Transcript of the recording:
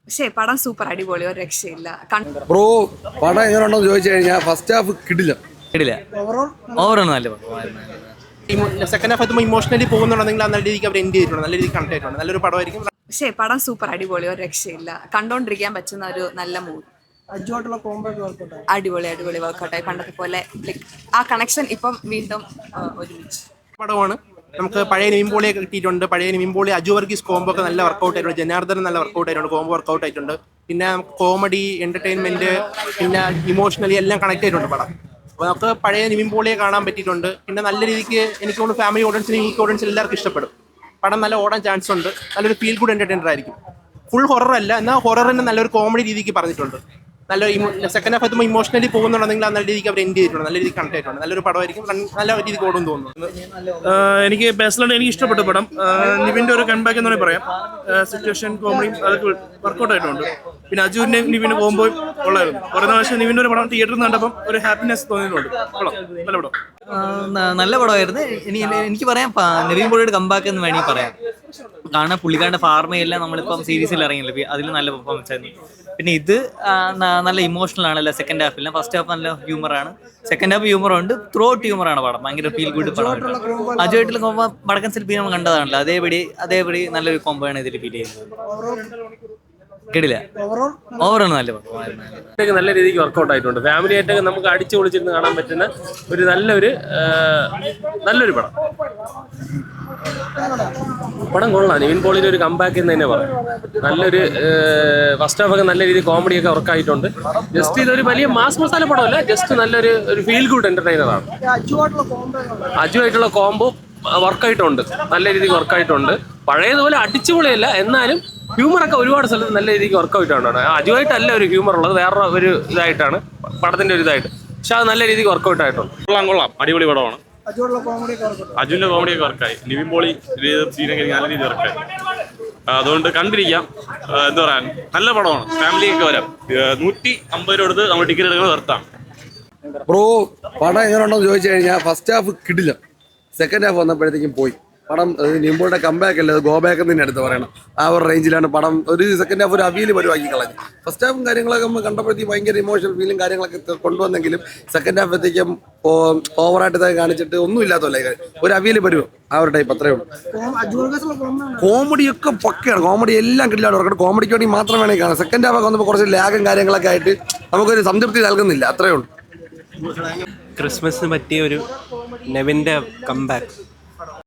പക്ഷേ പടം സൂപ്പർ അടിപൊളി, ഒരു രക്ഷയില്ല. ബ്രോ പടം എങ്ങനെയുണ്ടെന്ന് ചോദിച്ചു കഴിഞ്ഞാൽ ഫസ്റ്റ് ഹാഫ് കിടില്ല. ഓവറോൾ നല്ല പടം. സെക്കൻഡ് ഹാഫ് എത്തുമ്പോൾ ഇമോഷണലി പോകുന്നുണ്ടെങ്കിൽ നല്ല രീതിക്ക് അവർ എൻഡ് ചെയ്തിട്ടുണ്ട്, നല്ല രീതിക്ക് കണക്ട് ആയിട്ടുണ്ട്, നല്ലൊരു പടമായിരിക്കും. പക്ഷേ പടം സൂപ്പർ അടിപൊളി, ഒരു രക്ഷയില്ല. കണ്ടോണ്ടിരിക്കാൻ പറ്റുന്ന ഒരു നല്ല മൂവി. അടിപൊളി അടിപൊളി വർക്കൗട്ടായി. പണ്ടത്തെ പോലെ ആ കണക്ഷൻ ഇപ്പം വീണ്ടും ഒരുമിച്ച് പടമാണ്. നമുക്ക് പഴയ നിവിൻപോളിയൊക്കെ കിട്ടിയിട്ടുണ്ട്. പഴയ നിവിൻപോളി അജു വർഗീസ് കോംബോ ഒക്കെ നല്ല വർക്കൗട്ട് ആയിട്ടുണ്ട്. ജനാർദ്ദൻ നല്ല വർക്കൗട്ട് ആയിട്ടുണ്ട്, കോംബോ വർക്കൗട്ട് ആയിട്ടുണ്ട്. പിന്നെ നമുക്ക് കോമഡി, എന്റർടൈൻമെന്റ്, പിന്നെ ഇമോഷണലി എല്ലാം കണക്ട് ആയിട്ടുണ്ട് പടം. അപ്പോൾ നമുക്ക് പഴയ നിവിൻപോളിയെ കാണാൻ പറ്റിയിട്ടുണ്ട്. പിന്നെ നല്ല രീതിക്ക് എനിക്ക് തോന്നുന്നു ഫാമിലി ഓഡിയൻസിന്, യൂത്ത് ഓഡിയൻസിന് എല്ലാവർക്കും ഇഷ്ടപ്പെടും. പടം നല്ല ഓടാൻ ചാൻസ് ഉണ്ട്. നല്ലൊരു ഫീൽ ഗുഡ് എന്റർടൈനർ ആയിരിക്കും. ഫുൾ ഹൊറർ അല്ല, എന്നാൽ ഹൊററിന് നല്ലൊരു കോമഡി രീതിക്ക് പറഞ്ഞിട്ടുണ്ട്. നല്ല സെക്കൻഡ് ഹാഫ് എത്തുമ്പോൾ ഇമോഷണലി പോകുന്നുണ്ടെങ്കിൽ നല്ല രീതിക്ക് അവർ എൻഡ് ചെയ്തിട്ടുണ്ട്, നല്ല രീതിക്ക് കണക്ട് ആയിട്ടുണ്ട്, നല്ലൊരു പടമായിരിക്കും. നല്ല രീതിക്ക് ഓടുമെന്ന് തോന്നുന്നു. എനിക്ക് പേഴ്സണലി എനിക്ക് ഇഷ്ടപ്പെട്ട പടം. നിവിൻ്റെ ഒരു കൺബാക്ക് എന്ന് വേണമെങ്കിൽ പറയാം. സിറ്റുവേഷൻ കോമഡിയും അതൊക്കെ വർക്കൗട്ട് ആയിട്ടുണ്ട്. പിന്നെ അജുവിൻ്റെ നിവിന് പോകുമ്പോൾ ഉള്ളായിരുന്നു. കുറേ പ്രാവശ്യം നിവിൻ്റെ ഒരു പടം തിയേറ്ററിൽ കണ്ടപ്പം ഒരു ഹാപ്പിനെസ് തോന്നിയിട്ടുണ്ട്. നല്ല പടം, നല്ല പടമായിരുന്നു. എനിക്ക് പറയാം നിവിൻ പോളിയുടെ കമ്പാക്ക് എന്ന് വേണമെങ്കിൽ പറയാം. കാരണം പുള്ളിക്കാരുടെ ഫാർമയെല്ലാം നമ്മളിപ്പം സീരീസിൽ ഇറങ്ങിയില്ല, അതിൽ നല്ല പെർഫോമൻസ് ആയിരുന്നു. പിന്നെ ഇത് നല്ല ഇമോഷണൽ ആണല്ലോ സെക്കൻഡ് ഹാഫിൽ. ഫസ്റ്റ് ഹാഫ് നല്ല ഹ്യൂമറാണ്, സെക്കൻഡ് ഹാഫ് ഹ്യൂമറുണ്ട്, ത്രൂ ഔട്ട് ഹ്യൂമറാണ് പടം. ഭയങ്കര ഫീൽ ഗുഡ് പടമാണ്. അജുവായിട്ടുള്ള കോമ്പോ വടക്കൻ സെൽഫി നമ്മൾ കണ്ടതാണല്ലോ, അതേപടി നല്ലൊരു കോമ്പോ ആണ് ഇതിൽ ഫീൽ ചെയ്യുന്നത്. കേട്ടില്ല, ഓവറാണ് നല്ല പടം. നല്ല രീതിക്ക് വർക്കൗട്ട് ആയിട്ടുണ്ട്. ഫാമിലി ആയിട്ടൊക്കെ നമുക്ക് അടിച്ചു പൊളിച്ചിരുന്ന് കാണാൻ പറ്റുന്ന ഒരു നല്ലൊരു പടം. പടം കൊള്ളാം. നിവിൻ പോളിയുടെ ഒരു കംബാക്ക് എന്ന് തന്നെ പറയാം. നല്ലൊരു ഫസ്റ്റ് ഹാഫ് ഒക്കെ നല്ല രീതിയിൽ കോമഡിയൊക്കെ വർക്കായിട്ടുണ്ട്. ജസ്റ്റ് ഇതൊരു വലിയ മാസ് മസാല പടമല്ല, ജസ്റ്റ് നല്ലൊരു ഫീൽ ഗുഡ് എന്റർടൈനറാണ്. അജുവായിട്ടുള്ള കോംബോ വർക്കായിട്ടുണ്ട്, നല്ല രീതിക്ക് വർക്കായിട്ടുണ്ട്. പഴയതുപോലെ അടിച്ചുപൊളിയല്ല, എന്നാലും ഹ്യൂമറൊക്കെ ഒരുപാട് സ്ഥലത്ത് നല്ല രീതിക്ക് വർക്കൗട്ടാണ്. അജുവായിട്ടല്ല ഒരു ഹ്യൂമർ ഉള്ളത്, വേറെ ഒരു ഇതായിട്ടാണ് പടത്തിന്റെ ഒരു ഇതായിട്ട്. പക്ഷെ അത് നല്ല രീതിക്ക് വർക്കൗട്ട് ആയിട്ടുണ്ട്. കൊള്ളാം, അടിപൊളി പടമാണ്. അജുവിന്റെ കോമഡിയൊക്കെ വർക്കായി. നിവിൻ പോളി സീനൊക്കെ നല്ല രീതിയിൽ വർക്കായി. അതുകൊണ്ട് കണ്ടിരിക്കാം. എന്താ പറയാൻ, നല്ല പടമാണ്. ഫാമിലിയൊക്കെ വരാം. 150 രൂപ കൊടുത്ത് നമ്മൾ ടിക്കറ്റ് എടുക്കുന്നത് വർത്താണ്. ബ്രോ പടം എങ്ങനെയുണ്ടെന്ന് ചോദിച്ചു കഴിഞ്ഞാൽ ഫസ്റ്റ് ഹാഫ് കിടില്ല. സെക്കൻഡ് ഹാഫ് വന്നപ്പോഴത്തേക്കും പോയി പടം. നിവിൻ്റെ കംബാക്ക് അല്ല, അത് ഗോ ബാക്ക് എന്ന് എടുത്ത് പറയണം. ആ ഒരു റേഞ്ചിലാണ് പടം. ഒരു സെക്കൻഡ് ഹാഫ് ഒരു അവിയൽ പരിവാക്കി കളഞ്ഞു. ഫസ്റ്റ് ഹാഫും കാര്യങ്ങളൊക്കെ നമ്മൾ കണ്ടപ്പോഴത്തേക്ക് ഭയങ്കര ഇമോഷണൽ ഫീലും കാര്യങ്ങളൊക്കെ കൊണ്ടുവന്നെങ്കിലും സെക്കൻഡ് ഹാഫത്തേക്കും ഓവറായിട്ട് കാണിച്ചിട്ട് ഒന്നും ഇല്ലാത്തല്ലേ, ഒരു അവിയൽ പരുവം ആ ഒരു ടൈപ്പ്. അത്രേ ഉള്ളൂ. കോമഡിയൊക്കെ പക്കയാണ്. കോമഡി എല്ലാം കിട്ടില്ല. അവർക്ക് കോമഡിക്ക് വേണ്ടി മാത്രം വേണമെങ്കിൽ കാണാം. സെക്കൻഡ് ഹാഫ് ഒക്കെ വന്നപ്പോൾ കുറച്ച് ലാഗും കാര്യങ്ങളൊക്കെ ആയിട്ട് നമുക്കൊരു സംതൃപ്തി നൽകുന്നില്ല. അത്രേ ഉള്ളൂ. ക്രിസ്മസിന് പറ്റിയ ഒരു നെവിൻ്റെ കംബാക്ക്.